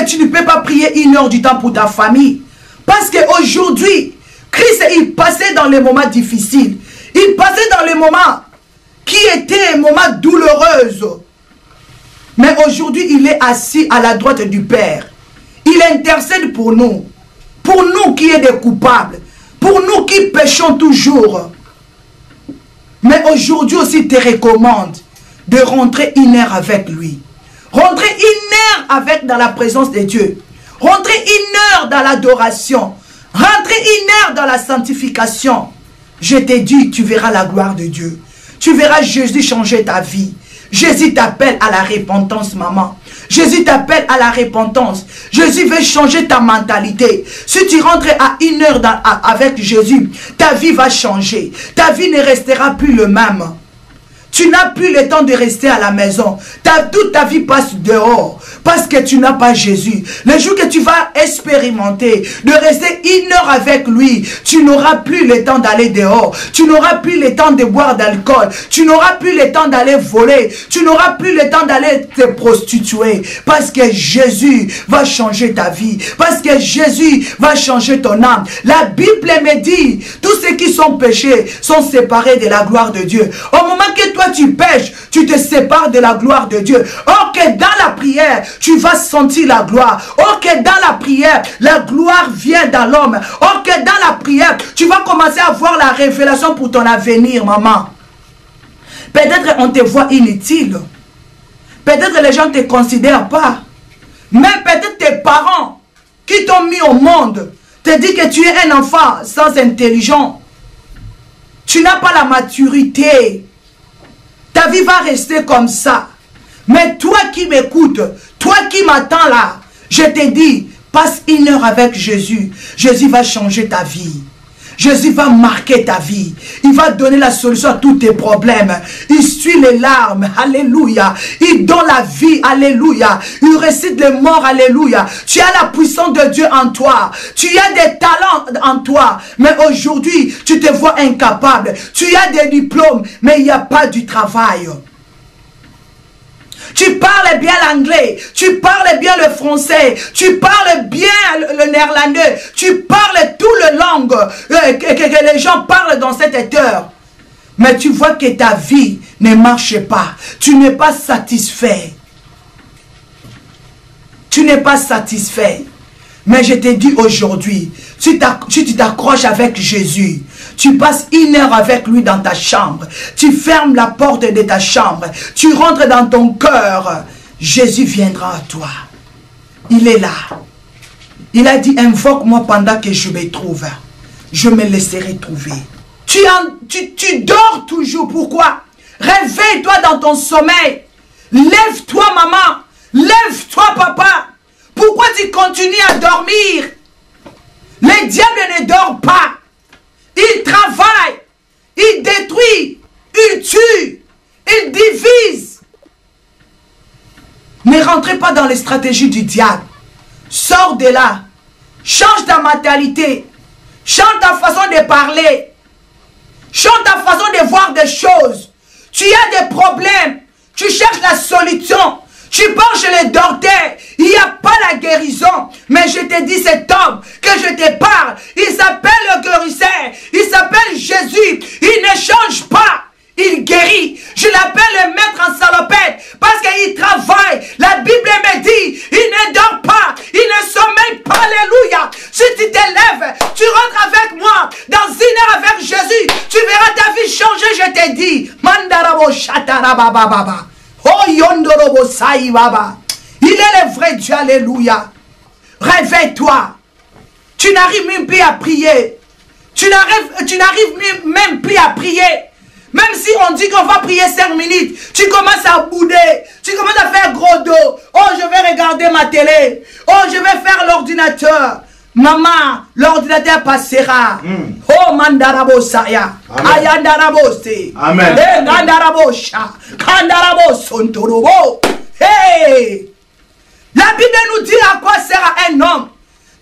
que tu ne peux pas prier 1 heure du temps pour ta famille. Parce qu'aujourd'hui, Christ, il passait dans les moments difficiles. Il passait dans les moments qui étaient des moments douloureux. Mais aujourd'hui, il est assis à la droite du Père. Il intercède pour nous qui est des coupables, pour nous qui péchons toujours. Mais aujourd'hui aussi, il te recommande de rentrer 1 heure avec lui. Rentrer 1 heure dans la présence de Dieu. Rentrer 1 heure dans l'adoration. Rentrer 1 heure dans la sanctification. Je te dis, tu verras la gloire de Dieu. Tu verras Jésus changer ta vie. Jésus t'appelle à la repentance, maman. Jésus t'appelle à la repentance. Jésus veut changer ta mentalité. Si tu rentres à 1 heure avec Jésus, ta vie va changer. Ta vie ne restera plus le même. Tu n'as plus le temps de rester à la maison. Toute ta vie passe dehors. Parce que tu n'as pas Jésus. Le jour que tu vas expérimenter de rester 1 heure avec lui, tu n'auras plus le temps d'aller dehors. Tu n'auras plus le temps de boire d'alcool. Tu n'auras plus le temps d'aller voler. Tu n'auras plus le temps d'aller te prostituer. Parce que Jésus va changer ta vie. Parce que Jésus va changer ton âme. La Bible me dit, tous ceux qui sont péchés sont séparés de la gloire de Dieu. Au moment que toi tu pêches, tu te sépares de la gloire de Dieu. Or que dans la prière, tu vas sentir la gloire. Or que dans la prière, la gloire vient dans l'homme. Or que dans la prière, tu vas commencer à voir la révélation pour ton avenir, maman. Peut-être on te voit inutile. Peut-être les gens ne te considèrent pas. Mais peut-être tes parents qui t'ont mis au monde te disent que tu es un enfant sans intelligence. Tu n'as pas la maturité. Ta vie va rester comme ça. Mais toi qui m'écoutes, toi qui m'attends là, je te dis, passe 1 heure avec Jésus. Jésus va changer ta vie. Jésus va marquer ta vie. Il va donner la solution à tous tes problèmes. Il suit les larmes. Alléluia. Il donne la vie. Alléluia. Il récite les morts. Alléluia. Tu as la puissance de Dieu en toi. Tu as des talents en toi. Mais aujourd'hui, tu te vois incapable. Tu as des diplômes, mais il n'y a pas du travail. Tu parles bien l'anglais, tu parles bien le français, tu parles bien le néerlandais, tu parles toutes les langues que les gens parlent dans cette heure. Mais tu vois que ta vie ne marche pas. Tu n'es pas satisfait. Tu n'es pas satisfait. Mais je te dis aujourd'hui, si tu t'accroches avec Jésus, tu passes 1 heure avec lui dans ta chambre, tu fermes la porte de ta chambre, tu rentres dans ton cœur, Jésus viendra à toi. Il est là. Il a dit, invoque-moi pendant que je me trouve. Je me laisserai trouver. Tu dors toujours. Pourquoi? Réveille-toi dans ton sommeil. Lève-toi, maman. Lève-toi, papa. Pourquoi tu continues à dormir? Le diable ne dort pas. Il travaille. Il détruit. Il tue. Il divise. Ne rentrez pas dans les stratégies du diable. Sors de là. Change ta mentalité. Change ta façon de parler. Change ta façon de voir des choses. Tu as des problèmes. Tu cherches la solution. Tu pars chez les docteurs, il n'y a pas la guérison. Mais je te dis, cet homme que je te parle, il s'appelle le guérisseur, il s'appelle Jésus. Il ne change pas, il guérit. Je l'appelle le maître en salopette parce qu'il travaille. La Bible me dit, il ne dort pas, il ne sommeille pas. Alléluia. Si tu t'élèves, tu rentres avec moi dans 1 heure avec Jésus, tu verras ta vie changer, je te dis. Mandarabo shatarabababa. Oh, Yondorobo Saï Baba. Il est le vrai Dieu, alléluia. Réveille-toi. Tu n'arrives même plus à prier. Tu n'arrives même plus à prier. Même si on dit qu'on va prier 5 minutes, tu commences à bouder. Tu commences à faire gros dos. Oh, je vais regarder ma télé. Oh, je vais faire l'ordinateur. Maman, l'ordinateur passera. Oh, Mandarabo Saya. Ayandarabo Se. Amen. Gandarabo Sha. Kandarabo Sontorobo. Hey! La Bible nous dit à quoi sert un homme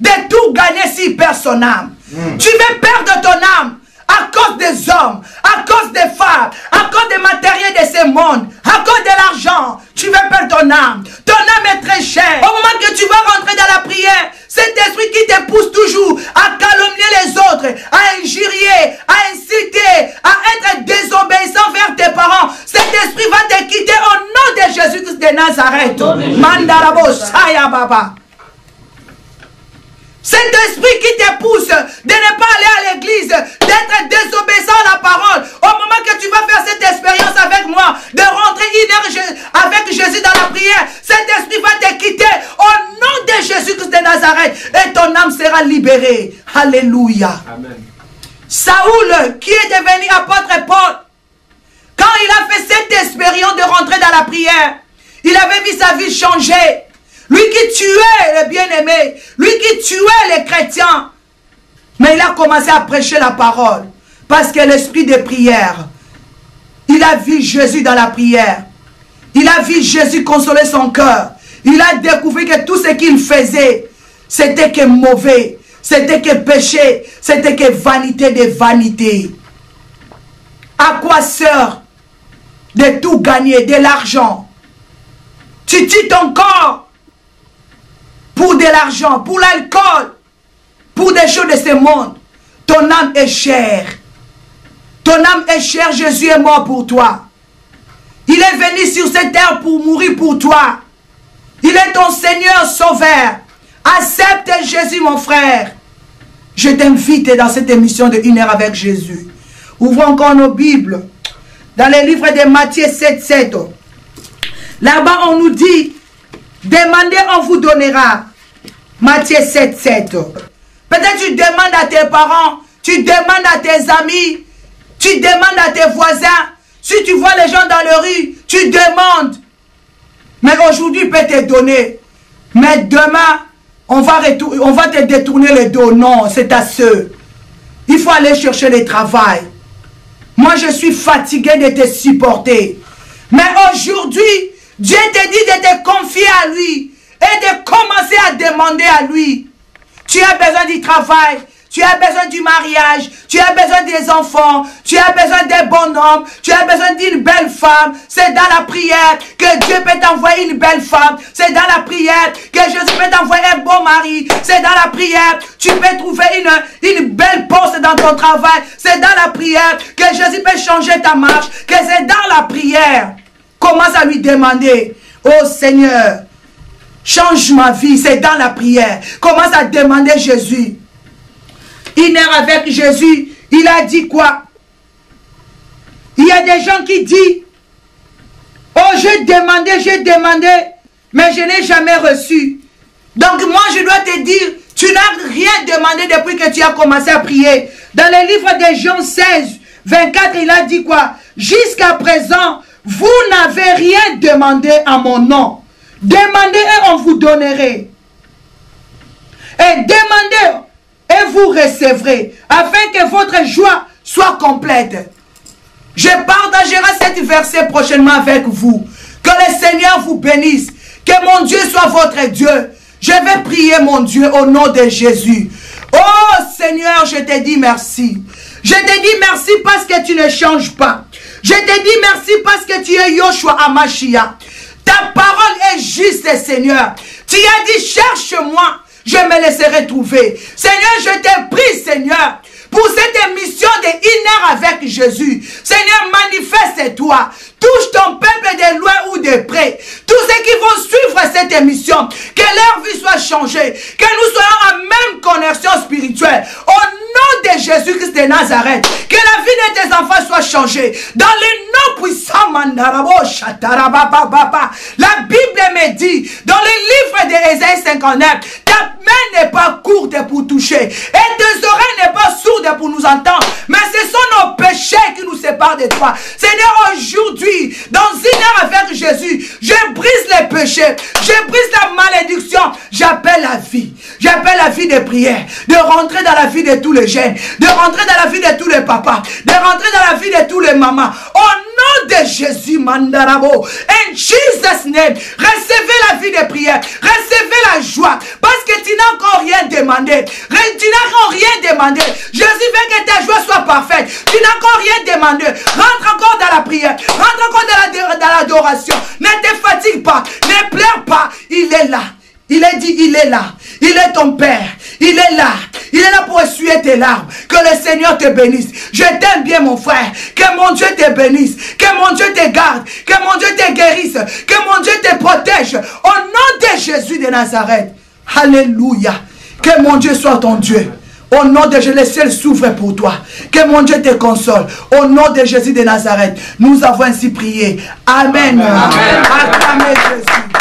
de tout gagner s'il perd son âme. Tu veux perdre ton âme à cause des hommes, à cause des femmes, à cause des matériels de ce monde, à cause de l'argent. Tu veux perdre ton âme. Ton ton âme est très chère. Au moment que tu vas rentrer dans la prière, cet esprit qui te pousse toujours à calomnier les autres, à injurier, à inciter, à être désobéissant vers tes parents, cet esprit va te quitter au nom de Jésus-Christ de Nazareth. Mandarabo Saya Baba. Cet esprit qui te pousse de ne pas aller à l'église, d'être désobéissant à la parole, au moment que tu vas faire cette expérience avec moi, de rentrer une heure avec Jésus dans la prière, cet esprit va te quitter au nom de Jésus-Christ de Nazareth et ton âme sera libérée. Alléluia. Amen. Saoul, qui est devenu apôtre Paul, quand il a fait cette expérience de rentrer dans la prière, il avait vu sa vie changer. Lui qui tuait les bien-aimés, lui qui tuait les chrétiens. Mais il a commencé à prêcher la parole. Parce que l'esprit de prière, il a vu Jésus dans la prière. Il a vu Jésus consoler son cœur. Il a découvert que tout ce qu'il faisait, c'était que mauvais, c'était que péché, c'était que vanité de vanité. À quoi sert de tout gagner, de l'argent? Tu tues ton corps pour de l'argent, pour l'alcool, pour des choses de ce monde. Ton âme est chère. Ton âme est chère, Jésus est mort pour toi. Il est venu sur cette terre pour mourir pour toi. Il est ton Seigneur sauveur. Accepte Jésus, mon frère. Je t'invite dans cette émission de 1 heure avec Jésus. Ouvrons encore nos Bibles. Dans le livre de Matthieu 7:7. Là-bas, on nous dit, demandez, on vous donnera. Matthieu 7:7. Peut-être tu demandes à tes parents, tu demandes à tes amis, tu demandes à tes voisins. Si tu vois les gens dans la rue, tu demandes. Mais aujourd'hui, il peut te donner. Mais demain, on va te détourner le dos. Non, c'est à ceux. Il faut aller chercher le travail. Moi, je suis fatigué de te supporter. Mais aujourd'hui, Dieu te dit de te confier à lui et de commencer à demander à lui. Tu as besoin du travail, tu as besoin du mariage, tu as besoin des enfants, tu as besoin des bons hommes, tu as besoin d'une belle femme. C'est dans la prière que Dieu peut t'envoyer une belle femme. C'est dans la prière que Jésus peut t'envoyer un bon mari. C'est dans la prière tu peux trouver une belle poste dans ton travail. C'est dans la prière que Jésus peut changer ta marche. Que c'est dans la prière. Commence à lui demander, oh Seigneur, change ma vie. C'est dans la prière. Commence à demander Jésus. 1 heure avec Jésus, il a dit quoi? Il y a des gens qui disent, oh j'ai demandé, mais je n'ai jamais reçu. Donc moi je dois te dire, tu n'as rien demandé depuis que tu as commencé à prier. Dans le livre de Jean 16, 24, il a dit quoi? Jusqu'à présent, vous n'avez rien demandé à mon nom. Demandez et on vous donnerait. Et demandez et vous recevrez, afin que votre joie soit complète. Je partagerai cet verset prochainement avec vous. Que le Seigneur vous bénisse. Que mon Dieu soit votre Dieu. Je vais prier mon Dieu au nom de Jésus. Oh Seigneur, je te dis merci. Je te dis merci parce que tu ne changes pas. Je te dis merci parce que tu es Yoshua Amashia. Ta parole est juste, Seigneur. Tu as dit, cherche-moi, je me laisserai trouver. Seigneur, je te prie, Seigneur, pour cette émission de 1 heure avec Jésus. Seigneur, manifeste-toi. Touche ton peuple de loin ou de près. Tous ceux qui vont suivre cette émission, que leur vie soit changée. Que nous soyons en même connexion spirituelle. Au nom de Jésus-Christ de Nazareth. Que la vie de tes enfants soit changée. Dans le nom puissant, la Bible me dit, dans le livre d'Ésaïe 59, ta main n'est pas courte pour toucher. Et tes oreilles n'est pas sourde pour nous entendre. Mais ce sont nos péchés qui nous séparent de toi. Seigneur, aujourd'hui, dans 1 heure avec Jésus, je brise les péchés, je brise la malédiction, j'appelle la vie. J'appelle la vie de prière, de rentrer dans la vie de tous les jeunes, de rentrer dans la vie de tous les papas, de rentrer dans la vie de tous les mamans. Au nom de Jésus, Mandarabo, in Jesus' name, recevez la vie de prière, recevez la joie, parce que tu n'as encore rien demandé. Tu n'as encore rien demandé. Jésus veut que ta joie soit parfaite. Tu n'as encore rien demandé. Rentre encore dans la prière. Rentre encore dans l'adoration. Ne te fatigue pas, ne pleure pas. Il est là. Il est dit, il est là. Il est ton Père. Il est là. Il est là pour essuyer tes larmes. Que le Seigneur te bénisse. Je t'aime bien, mon frère. Que mon Dieu te bénisse. Que mon Dieu te garde. Que mon Dieu te guérisse. Que mon Dieu te protège. Au nom de Jésus de Nazareth. Alléluia. Que mon Dieu soit ton Dieu. Au nom de Jésus, le ciel s'ouvre pour toi. Que mon Dieu te console. Au nom de Jésus de Nazareth. Nous avons ainsi prié. Amen. Amen. Acclamez Jésus.